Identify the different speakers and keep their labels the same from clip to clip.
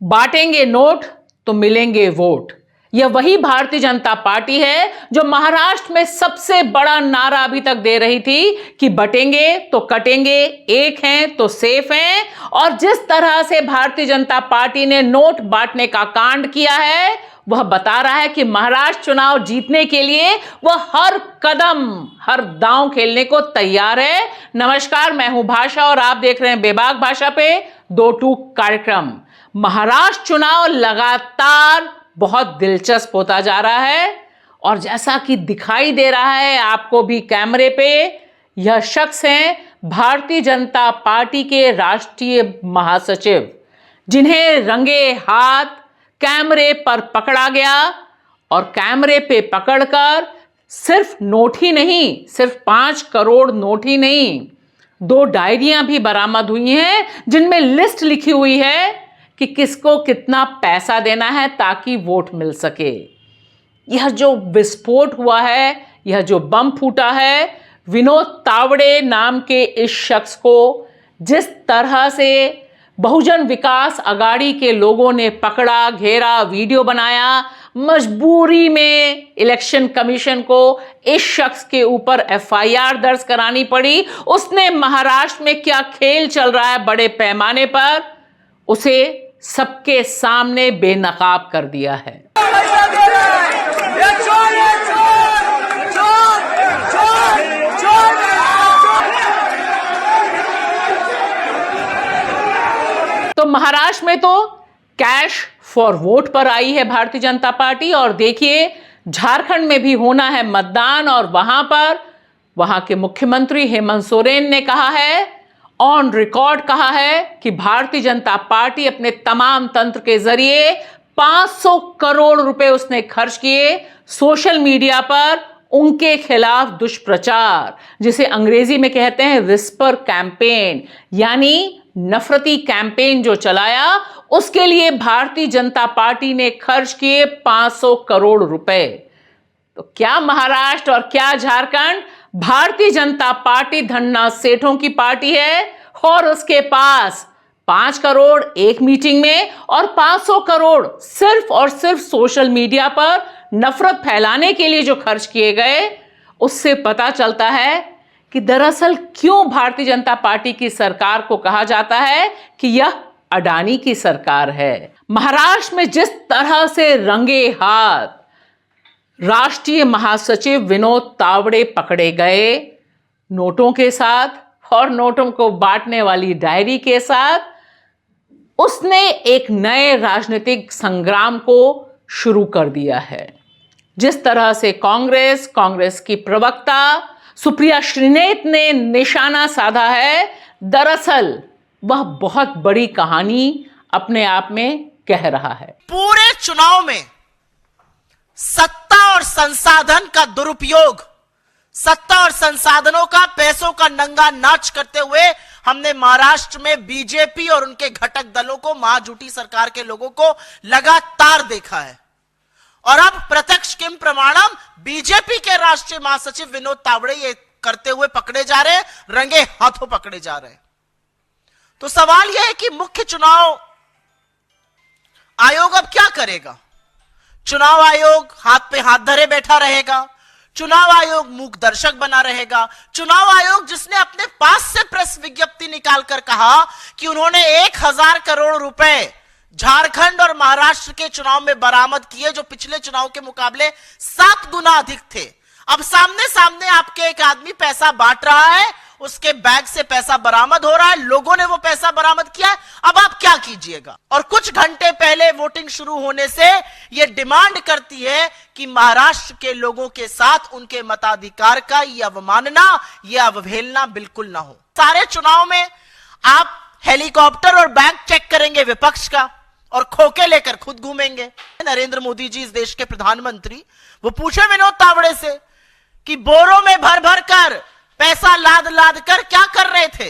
Speaker 1: बांटेंगे नोट तो मिलेंगे वोट। यह वही भारतीय जनता पार्टी है जो महाराष्ट्र में सबसे बड़ा नारा अभी तक दे रही थी कि बटेंगे तो कटेंगे, एक हैं तो सेफ हैं। और जिस तरह से भारतीय जनता पार्टी ने नोट बांटने का कांड किया है, वह बता रहा है कि महाराष्ट्र चुनाव जीतने के लिए वह हर कदम, हर दांव खेलने को तैयार है। नमस्कार, मैं हूं भाषा और आप देख रहे हैं बेबाक भाषा पे दो टूक कार्यक्रम। महाराष्ट्र चुनाव लगातार बहुत दिलचस्प होता जा रहा है और जैसा कि दिखाई दे रहा है आपको भी कैमरे पे, यह शख्स हैं भारतीय जनता पार्टी के राष्ट्रीय महासचिव, जिन्हें रंगे हाथ कैमरे पर पकड़ा गया। और कैमरे पे पकड़कर सिर्फ नोट ही नहीं, सिर्फ 5 करोड़ नोट ही नहीं, 2 डायरियां भी बरामद हुई हैं जिनमें लिस्ट लिखी हुई है कि किसको कितना पैसा देना है ताकि वोट मिल सके। यह जो विस्फोट हुआ है, यह जो बम फूटा है, विनोद तावड़े नाम के इस शख्स को जिस तरह से बहुजन विकास अघाड़ी के लोगों ने पकड़ा, घेरा, वीडियो बनाया, मजबूरी में इलेक्शन कमीशन को इस शख्स के ऊपर एफआईआर दर्ज करानी पड़ी। उसने महाराष्ट्र में क्या खेल चल रहा है बड़े पैमाने पर, उसे सबके सामने बेनकाब कर दिया है। तो महाराष्ट्र में तो कैश फॉर वोट पर आई है भारतीय जनता पार्टी, और देखिए झारखंड में भी होना है मतदान, और वहां के मुख्यमंत्री हेमंत सोरेन ने कहा है, ऑन रिकॉर्ड कहा है कि भारतीय जनता पार्टी अपने तमाम तंत्र के जरिए 500 करोड़ रुपए उसने खर्च किए सोशल मीडिया पर उनके खिलाफ दुष्प्रचार, जिसे अंग्रेजी में कहते हैं विस्पर कैंपेन, यानी नफरती कैंपेन जो चलाया, उसके लिए भारतीय जनता पार्टी ने खर्च किए 500 करोड़ रुपए। तो क्या महाराष्ट्र और क्या झारखंड, भारतीय जनता पार्टी धन्ना सेठों की पार्टी है और उसके पास 5 करोड़ एक मीटिंग में और 500 करोड़ सिर्फ और सिर्फ सोशल मीडिया पर नफरत फैलाने के लिए जो खर्च किए गए, उससे पता चलता है कि दरअसल क्यों भारतीय जनता पार्टी की सरकार को कहा जाता है कि यह अडानी की सरकार है। महाराष्ट्र में जिस तरह से रंगे हाथ राष्ट्रीय महासचिव विनोद तावड़े पकड़े गए नोटों के साथ और नोटों को बांटने वाली डायरी के साथ, उसने एक नए राजनीतिक संग्राम को शुरू कर दिया है। जिस तरह से कांग्रेस की प्रवक्ता सुप्रिया श्रीनेत ने निशाना साधा है, दरअसल वह बहुत बड़ी कहानी अपने आप में कह रहा है।
Speaker 2: पूरे चुनाव में सत्ता और संसाधन का दुरुपयोग, सत्ता और संसाधनों का, पैसों का नंगा नाच करते हुए हमने महाराष्ट्र में बीजेपी और उनके घटक दलों को, महाजूटी सरकार के लोगों को लगातार देखा है। और अब प्रत्यक्ष किम प्रमाणम बीजेपी के राष्ट्रीय महासचिव विनोद तावड़े ये करते हुए पकड़े जा रहे हैं, रंगे हाथों पकड़े जा रहे हैं। तो सवाल यह है कि मुख्य चुनाव आयोग अब क्या करेगा? चुनाव आयोग हाथ पे हाथ धरे बैठा रहेगा? चुनाव आयोग मूक दर्शक बना रहेगा? चुनाव आयोग जिसने अपने पास से प्रेस विज्ञप्ति निकालकर कहा कि उन्होंने 1000 करोड़ रुपए झारखंड और महाराष्ट्र के चुनाव में बरामद किए, जो पिछले चुनाव के मुकाबले 7 गुना अधिक थे। अब सामने सामने आपके एक आदमी पैसा बांट रहा है, उसके बैग से पैसा बरामद हो रहा है, लोगों ने वो पैसा बरामद किया है, अब आप क्या कीजिएगा? और कुछ घंटे पहले वोटिंग शुरू होने से यह डिमांड करती है कि महाराष्ट्र के लोगों के साथ उनके मताधिकार का यह अवमानना, यह अवहेलना बिल्कुल ना हो। सारे चुनाव में आप हेलीकॉप्टर और बैंक चेक करेंगे विपक्ष का और खोके लेकर खुद घूमेंगे। नरेंद्र मोदी जी, इस देश के प्रधानमंत्री, वो पूछे विनोद तावड़े से कि बोरों में भर भर कर पैसा लाद लाद कर क्या कर रहे थे?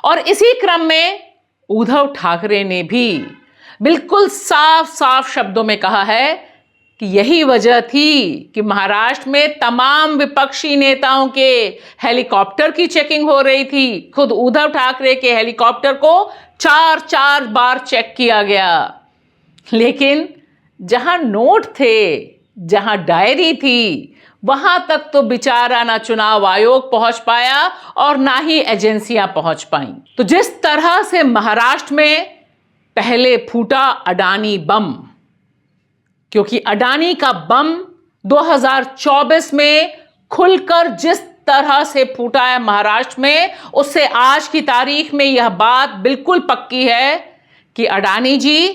Speaker 1: और इसी क्रम में उद्धव ठाकरे ने भी बिल्कुल साफ साफ शब्दों में कहा है कि यही वजह थी कि महाराष्ट्र में तमाम विपक्षी नेताओं के हेलीकॉप्टर की चेकिंग हो रही थी। खुद उद्धव ठाकरे के हेलीकॉप्टर को 4 बार चेक किया गया। लेकिन जहां नोट थे, जहां डायरी थी, वहां तक तो बेचारा ना चुनाव आयोग पहुंच पाया और ना ही एजेंसियां पहुंच पाईं। तो जिस तरह से महाराष्ट्र में पहले फूटा अडानी बम, क्योंकि अडानी का बम 2024 में खुलकर जिस तरह से फूटा है महाराष्ट्र में, उससे आज की तारीख में यह बात बिल्कुल पक्की है कि अडानी जी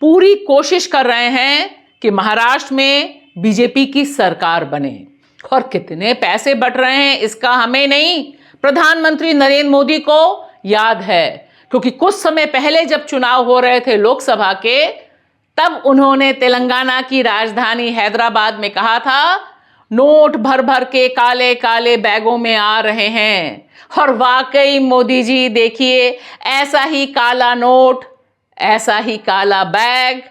Speaker 1: पूरी कोशिश कर रहे हैं कि महाराष्ट्र में बीजेपी की सरकार बने। और कितने पैसे बट रहे हैं इसका हमें नहीं, प्रधानमंत्री नरेंद्र मोदी को याद है, क्योंकि कुछ समय पहले जब चुनाव हो रहे थे लोकसभा के, तब उन्होंने तेलंगाना की राजधानी हैदराबाद में कहा था नोट भर भर के काले काले बैगों में आ रहे हैं। और वाकई मोदी जी देखिए, ऐसा ही काला नोट, ऐसा ही काला बैग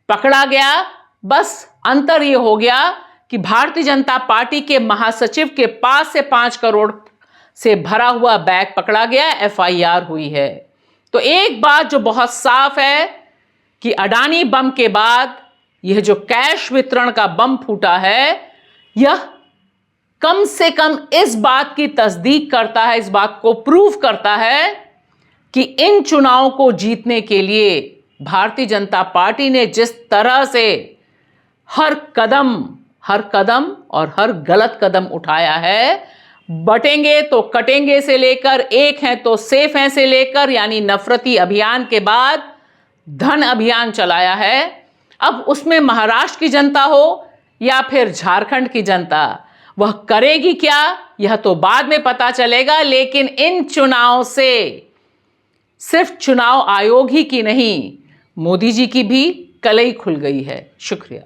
Speaker 1: पकड़ा गया। बस अंतर यह हो गया कि भारतीय जनता पार्टी के महासचिव के पास से 5 करोड़ से भरा हुआ बैग पकड़ा गया, एफआईआर हुई है। तो एक बात जो बहुत साफ है कि अडानी बम के बाद यह जो कैश वितरण का बम फूटा है, यह कम से कम इस बात की तस्दीक करता है, इस बात को प्रूव करता है कि इन चुनावों को जीतने के लिए भारतीय जनता पार्टी ने जिस तरह से हर कदम और हर गलत कदम उठाया है, बटेंगे तो कटेंगे से लेकर एक हैं तो सेफ हैं से लेकर, यानी नफरती अभियान के बाद धन अभियान चलाया है। अब उसमें महाराष्ट्र की जनता हो या फिर झारखंड की जनता, वह करेगी क्या यह तो बाद में पता चलेगा। लेकिन इन चुनाव से सिर्फ चुनाव आयोग ही की नहीं, मोदी जी की भी कलई खुल गई है। शुक्रिया।